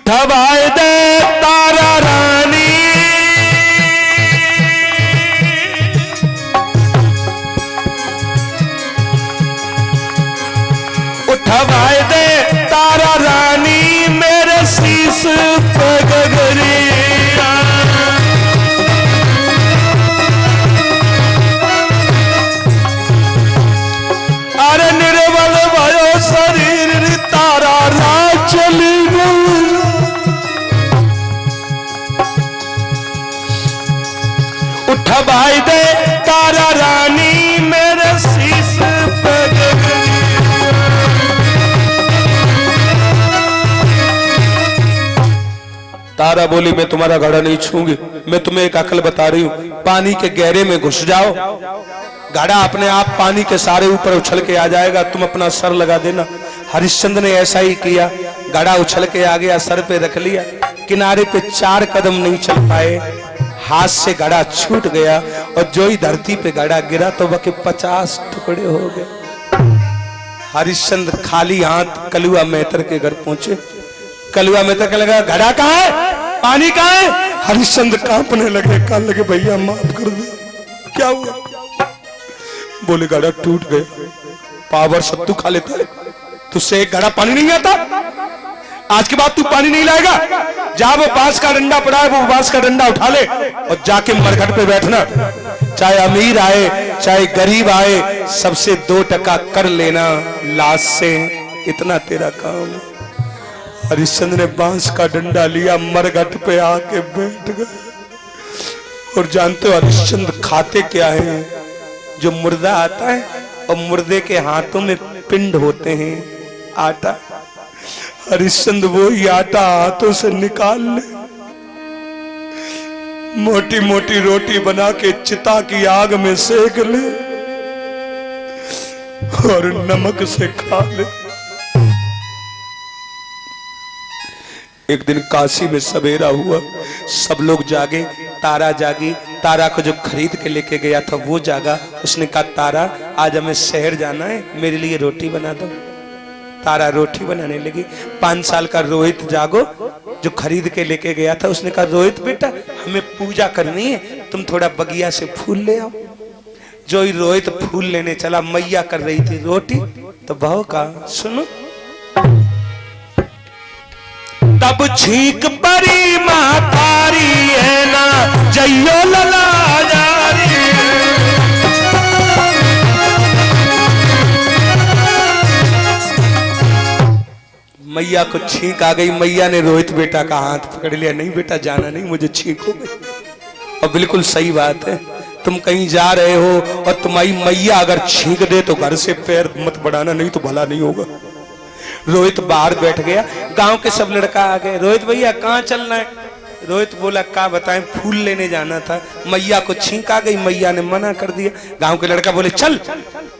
उठवाए दे तारा रानी, उठवाए दे तारा रानी मेरे शीश पे गगरिया। अरे निर्बल भयो शरीर तारा रात चली गई। उठवाई दे तारा रानी मेरे शीश पे तारा बोली मैं तुम्हारा घड़ा नहीं छूंगी। मैं तुम्हें एक अकल बता रही हूं, पानी के गहरे में घुस जाओ, घड़ा अपने आप पानी के सारे ऊपर उछल के आ जाएगा, तुम अपना सर लगा देना। हरिश्चंद्र ने ऐसा ही किया, घड़ा उछल के आ गया, सर पे रख लिया, किनारे पे 4 कदम नहीं चल पाए, हाथ से घड़ा छूट गया और जो ही धरती पे घड़ा गिरा तो वह के 50 टुकड़े हो गए। हरिश्चंद्र खाली हाथ कलुआ मेहतर के घर पहुंचे। कलुआ मेहतर का लगा घड़ा कहाँ है, पानी कहाँ है? हरिश्चंद्र कांपने लगे, कहने लगे भैया माफ कर दो। क्या हुआ? बोले घड़ा टूट गया। पावर सत्तू खा लेता है, तुझसे एक घड़ा पानी नहीं आता, आज के बाद तू पानी नहीं लाएगा। जहां वो बांस का डंडा पड़ा है वो बांस का डंडा उठा ले और जाके मरघट पे बैठना, चाहे अमीर आए चाहे गरीब आए, सबसे 2 टका कर लेना लाश से, इतना तेरा काम है। हरिश्चंद्र ने बांस का डंडा लिया, मरघट पे आके बैठ गए। और जानते हो हरिश्चंद्र खाते क्या है? जो मुर्दा आता है और मुर्दे के हाथों में पिंड होते हैं, आटा। हरिश्चंद्र वो ही आटा हाथों से निकाल ले, मोटी मोटी रोटी बना के चिता की आग में सेक ले और नमक से खा ले। एक दिन काशी में सवेरा हुआ, सब लोग जागे, तारा जागी। तारा को जो खरीद के लेके गया था वो जागा। उसने कहा तारा आज हमें शहर जाना है, मेरे लिए रोटी बना दो। तारा रोटी बनाने लगी। 5 साल का रोहित जागो, जो खरीद के लेके गया था, उसने कहा रोहित बेटा हमें पूजा करनी है, तुम थोड़ा बगिया से फूल ले आओ। जो ही रोहित फूल लेने चला, मैया कर रही थी रोटी, तो बहू का सुनो, तब छींक परी मातारी है ना जइयो लला जारी। मैया को छींक आ गई। मैया ने रोहित बेटा का हाथ पकड़ लिया, नहीं बेटा जाना नहीं, मुझे छींक हो गई। और बिल्कुल सही बात है, तुम कहीं जा रहे हो और तुम्हारी मैया अगर छींक दे तो घर से पैर मत बढ़ाना, नहीं तो भला नहीं होगा। रोहित बाहर बैठ गया, गांव के सब लड़का आ गए, रोहित भैया कहाँ चलना है? रोहित बोला क्या बताएं, फूल लेने जाना था। मैया को छींक आ गई, मैया ने मना कर दिया। गांव के लड़का बोले चल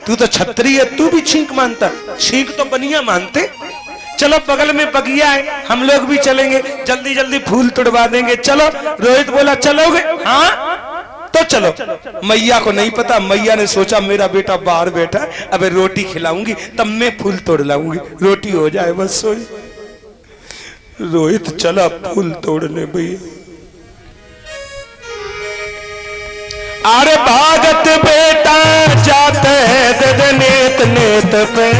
तू तो छतरी है, तू भी छींक मानता? छींक तो बनिया मानते, चलो बगल में बगिया है, हम लोग भी चलेंगे, जल्दी जल्दी फूल तुड़वा देंगे, चलो। रोहित बोला चलोगे? हाँ तो चलो। मैया को नहीं पता, मैया ने सोचा मेरा बेटा बाहर बैठा है, अब रोटी खिलाऊंगी तब मैं फूल तोड़ लाऊंगी, रोटी हो जाए बस सोई। रोहित चला फूल तोड़ने भैया। अरे भागत बेटा जाते दे नेत नेत पे,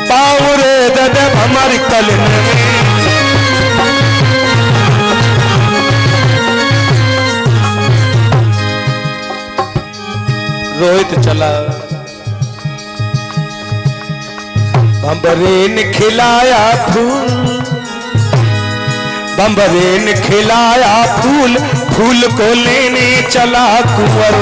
पाउरे दे हमारी कलन में। रोहित चला, बम्बरे ने खिलाया फूल, बम्बरे ने खिलाया फूल, फूल को लेने चला कुंवर।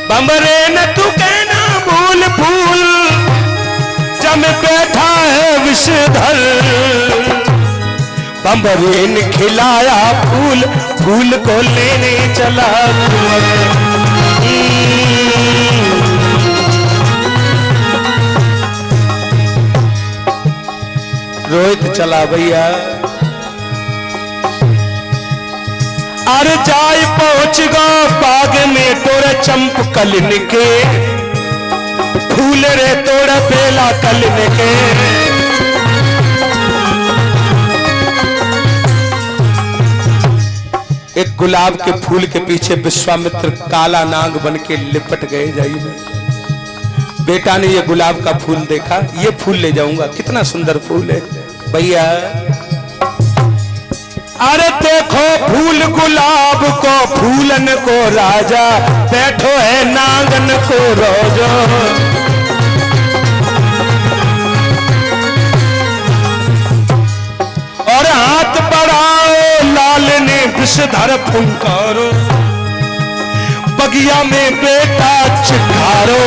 बम्बरे न तू कहना भूल फूल, जम बैठा है विषधर। बम्बरे ने खिलाया फूल, फूल को लेने चला कुंवर। रोहित चला भैया। अरे जाय पहुंच गो बाग में तोड़ चंप कलिन के फूल रे तोड़ बेला कलिन के। एक गुलाब के फूल के पीछे विश्वामित्र काला नाग बन के लिपट गए। जाइए बेटा ने ये गुलाब का फूल देखा, ये फूल ले जाऊंगा, कितना सुंदर फूल है भैया। अरे देखो फूल गुलाब को फूलन को राजा, बैठो है नागन को रोजो। और हाथ बढ़ाओ लाल ने विषधर फुंकारो, बगिया में बेटा चिखारो।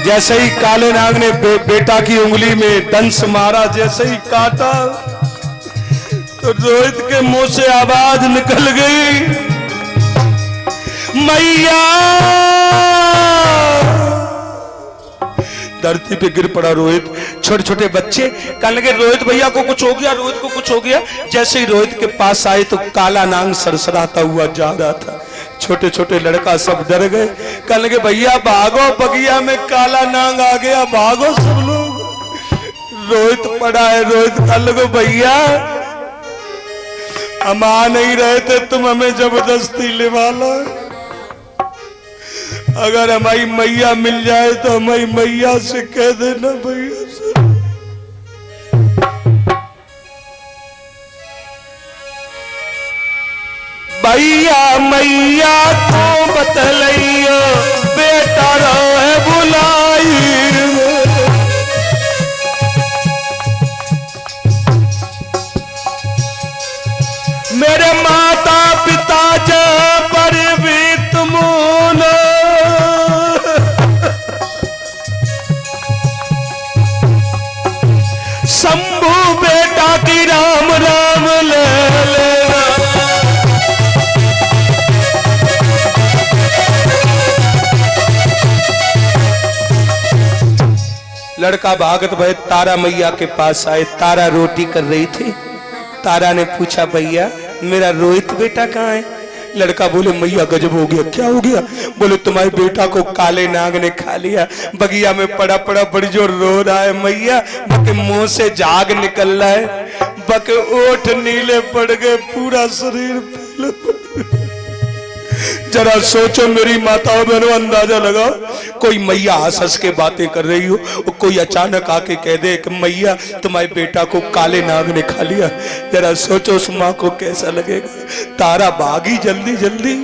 जैसे ही काले नाग ने बेटा की उंगली में दंश मारा, जैसे ही काटा तो रोहित के मुंह से आवाज निकल गई, मैया। धरती पे गिर पड़ा रोहित। छोटे छोटे बच्चे कहने लगे रोहित भैया को कुछ हो गया, रोहित को कुछ हो गया। जैसे ही रोहित के पास आए तो काला नाग सरसराता हुआ जा रहा था। छोटे छोटे लड़का सब डर गए, कहने लगे भैया भागो, बगिया में काला नाग आ गया, भागो सब लोग। रोहित पड़ा है, रोहित कहने लगे भैया हम आ नहीं रहे थे, तुम हमें जबरदस्ती लिवा लो। अगर हमारी मैया मिल जाए तो हमारी मैया से कह देना भैया से। भैया मैया तो बतलैया बेटा रहे बुलाई। मेरे माता पिता जब पर भी तुम शंभू बेटा की राम राम ले लेना। लड़का भागत भय तारा मैया के पास आए। तारा रोटी कर रही थी। तारा ने पूछा भैया मेरा रोहित बेटा कहाँ है? लड़का बोले मैया गजब हो गया। क्या हो गया? बोले तुम्हारे बेटा को काले नाग ने खा लिया, बगिया में पड़ा पड़ा बड़ी जोर रो रहा है मैया। बके मुंह से झाग निकल रहा है, बके ओठ नीले पड़ गए, पूरा शरीर पीला पड़ गया। जरा सोचो मेरी माताओं बहनों, अंदाजा लगाओ। कोई मैया हंस हंस के बातें कर रही हो, कोई अचानक आके कह दे कि मैया तुम्हारे बेटा को काले नाग ने खा लिया। जरा सोचो उस माँ को कैसा लगेगा। तारा भागी जल्दी जल्दी,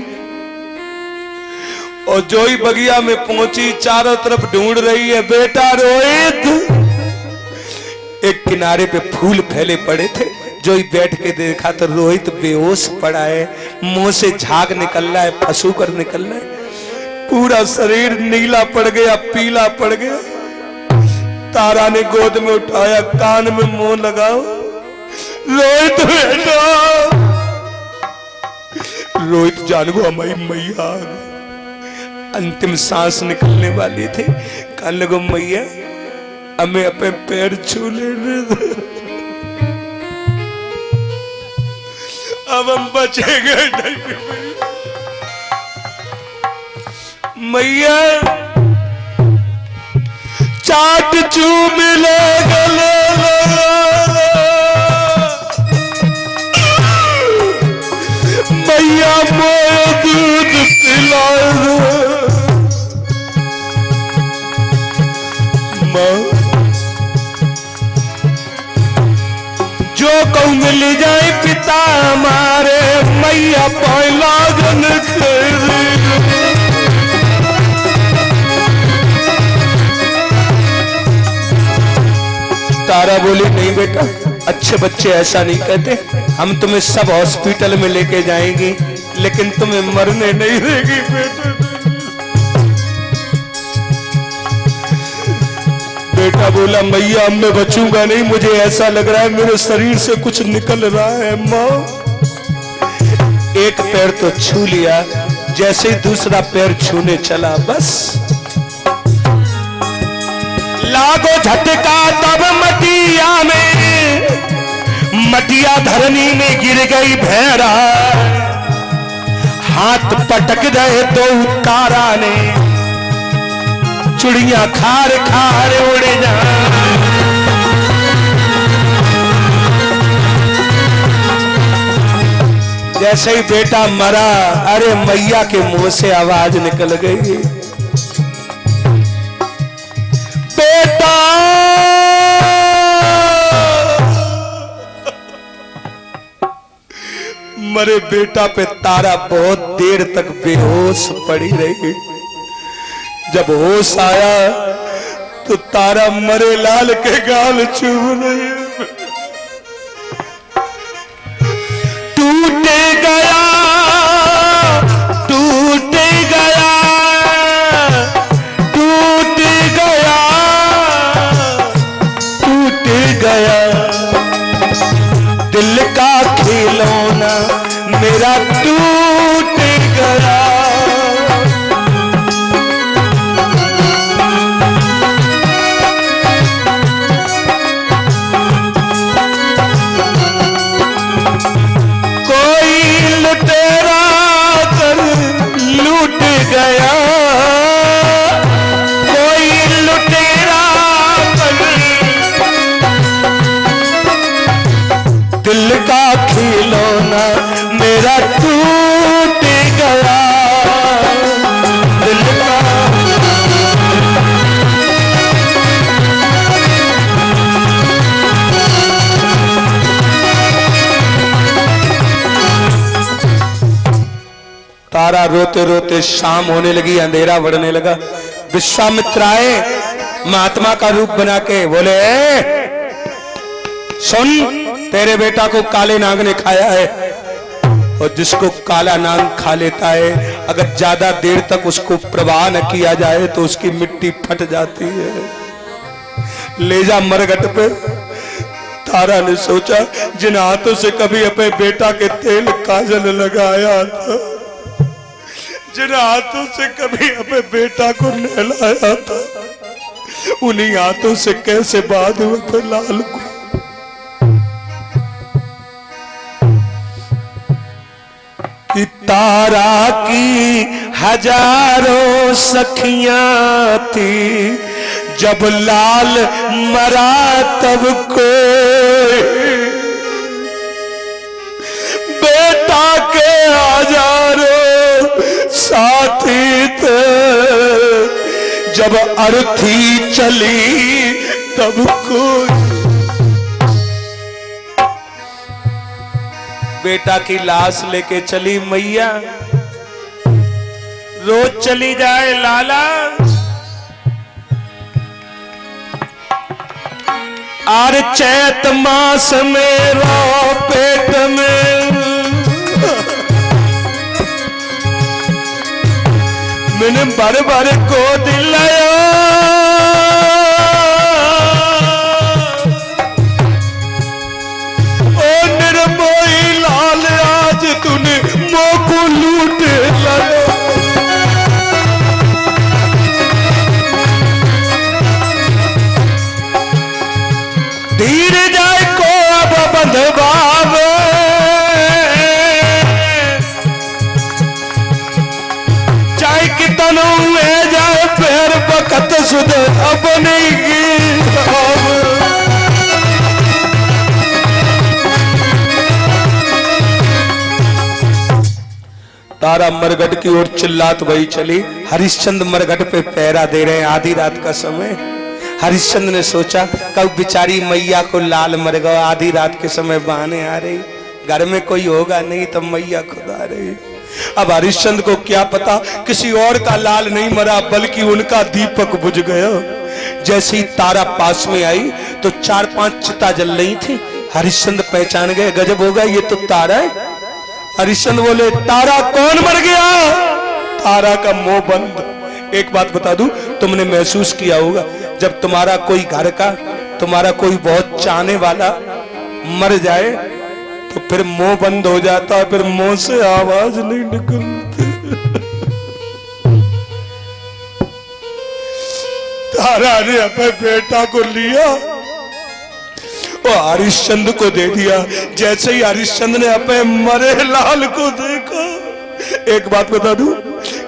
और जो ही बगिया में पहुंची चारों तरफ ढूंढ रही है बेटा रोहित। एक किनारे पे फूल फैले पड़े थे, जो ही बैठ के देखा तो रोहित बेहोश पड़ा है, मुंह से झाग निकल रहा है, फंसू कर निकल रहा है, पूरा शरीर नीला पड़ गया, पीला पड़ गया। तारा ने गोद में उठाया, कान में मुंह लगाओ, रोहित बेटा। रोहित जान गो हमारी मैया अंतिम सांस निकलने वाली थी। कहने लगो मैया हमें अपने पैर छू लेने दो, अब हम बचेंगे नहीं। मैया चाट चूम ले गले, मैया मोए दूध पिला माँ, जो कहूँ मिल जाए पिता हमारे, मैया पहला जन तारा बोली नहीं बेटा, अच्छे बच्चे ऐसा नहीं कहते, हम तुम्हें सब हॉस्पिटल में लेके जाएंगे लेकिन तुम्हें मरने नहीं देगी बेटा। बेटा बोला मैया अब मैं बचूंगा नहीं, मुझे ऐसा लग रहा है मेरे शरीर से कुछ निकल रहा है। माँ एक पैर तो छू लिया, जैसे ही दूसरा पैर छूने चला बस लागो झटका तब मटिया धरनी में गिर गई भैरा, हाथ पटक गए तो तारा ने, चुड़िया खार खार उड़ जा। जैसे ही बेटा मरा, अरे मैया के मुंह से आवाज निकल गई, बेटा मरे बेटा पे तारा बहुत देर तक बेहोश पड़ी रही। जब होश आया तो तारा मरे लाल के गाल चूम रही, टूट गया टूट गया टूट गया टूट गया दिल का खिलौना मेरा टूट गया। कोई लुटेरा कर लूट गया, कोई लुटेरा कर दिल का खिलौना मेरा टूट गया, दिल का। तारा रोते रोते शाम होने लगी, अंधेरा बढ़ने लगा। विश्वामित्र आए महात्मा का रूप बना के, बोले सुन, तेरे बेटा को काले नाग ने खाया है, और जिसको काला नाग खा लेता है अगर ज्यादा देर तक उसको प्रवाह न किया जाए तो उसकी मिट्टी फट जाती है। ले जा मरघट पे। तारा ने सोचा, जिन हाथों से कभी अपने बेटा के तेल काजल लगाया था, जिन हाथों से कभी अपने बेटा को नहलाया था, उन्हीं हाथों से कैसे बांधूं अपने लाल को। कि तारा की हजारों सखियां थी, जब लाल मरा तब कोई बेटा के हजारों साथी थे, जब अर्थी चली तब कोई। बेटा की लाश लेके चली मैया, रोज चली जाए लाला, आर चैत मास में रो पेट में मैंने भर भर को दिलाया, तूने मोह को लूट लाया। धीर जाए को अब बंधवाव, चाहे कि तनु में जाए पैर बकत सुध अब नहीं की। तारा मरघट की ओर चिल्लात वही चली। हरिश्चंद्र मरघट पे पहरा दे रहे हैं, आधी रात का समय। हरिश्चंद्र ने सोचा, कब बेचारी मैया को लाल मर गया, आधी रात के समय बहाने आ रही, घर में कोई होगा नहीं तो मैया खुद आ रही। अब हरिश्चंद्र को क्या पता किसी और का लाल नहीं मरा बल्कि उनका दीपक बुझ गया। जैसे ही तारा पास में आई तो 4-5 चिता जल रही थी। हरिश्चंद्र पहचान गए, गजब होगा, ये तो तारा है। हरिश्चंद्र बोले, तारा कौन मर गया? तारा का मुंह बंद। एक बात बता दूं, तुमने महसूस किया होगा जब तुम्हारा कोई घर का, तुम्हारा कोई बहुत चाहने वाला मर जाए तो फिर मुंह बंद हो जाता है, फिर मुंह से आवाज नहीं निकलती। तारा ने अपने बेटा को लिया और हरिश्चंद्र को दे दिया। जैसे ही हरिश्चंद्र ने अपने मरे लाल को देखा, एक बात बता दूं,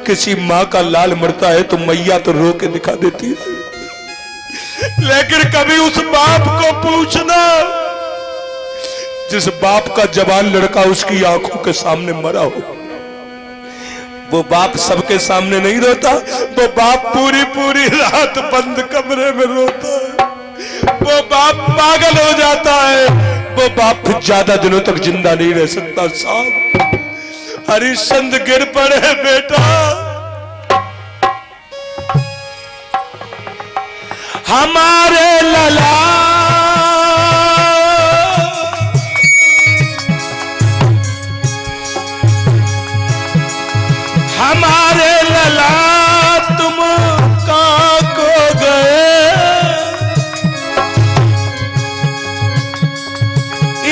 किसी माँ का लाल मरता है तो मैया तो रो के दिखा देती है, लेकिन कभी उस बाप को पूछना जिस बाप का जवान लड़का उसकी आंखों के सामने मरा हो। वो बाप सबके सामने नहीं रोता, वो बाप पूरी पूरी रात बंद कमरे में रोता है। वो बाप पागल हो जाता है, वो बाप ज्यादा दिनों तक जिंदा नहीं रह सकता। साहब हरिश्चंद्र गिर पड़े, बेटा हमारे लला हमारे लला तुम कहाँ को गए,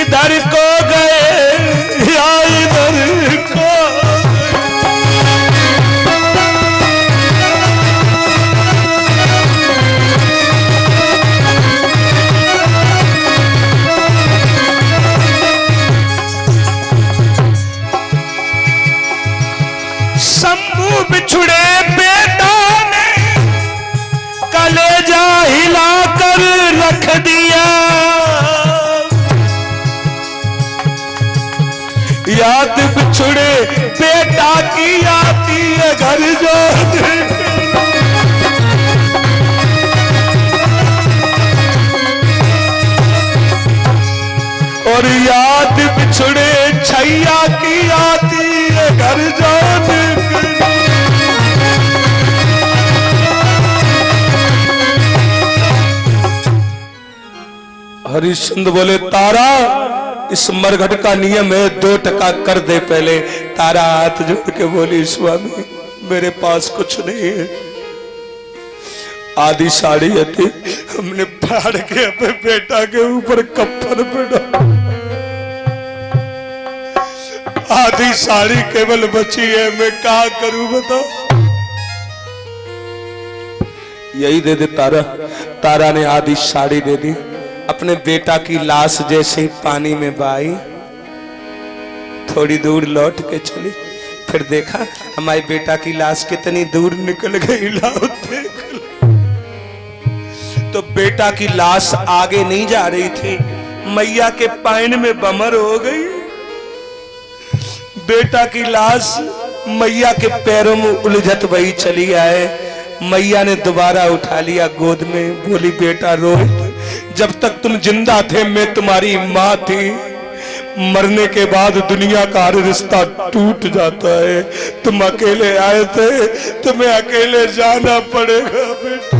इधर को गए या इधर को बिछुड़े बेटा ने कलेजा हिलाकर रख दिया, याद बिछुड़े बेटा की आती है घर जो, और याद बिछुड़े छैया की आती है घर जो। हरिश्चंद्र बोले, तारा इस मरघट का नियम है, 2 टका कर दे पहले। तारा हाथ जोड़ के बोली, स्वामी मेरे पास कुछ नहीं है, आधी साड़ी थी, हमने फाड़ के अपने बेटा के ऊपर कफन पे डाला, आधी साड़ी केवल बची है, मैं क्या करूं बताओ। यही दे दे तारा। तारा ने आधी साड़ी दे दी। अपने बेटा की लाश जैसे ही पानी में बहाई, थोड़ी दूर लौट के चली, फिर देखा हमारे बेटा की लाश कितनी दूर निकल गई, लाओ देख लो। तो बेटा की लाश आगे नहीं जा रही थी, मैया के पैन में बमर हो गई। बेटा की लाश मैया के पैरों में उलझत वही चली आए। मैया ने दोबारा उठा लिया गोद में, बोली, बेटा रोहित, जब तक तुम जिंदा थे मैं तुम्हारी माँ थी, मरने के बाद दुनिया का हर रिश्ता टूट जाता है। तुम अकेले आए थे, तुम्हें अकेले जाना पड़ेगा बेटा।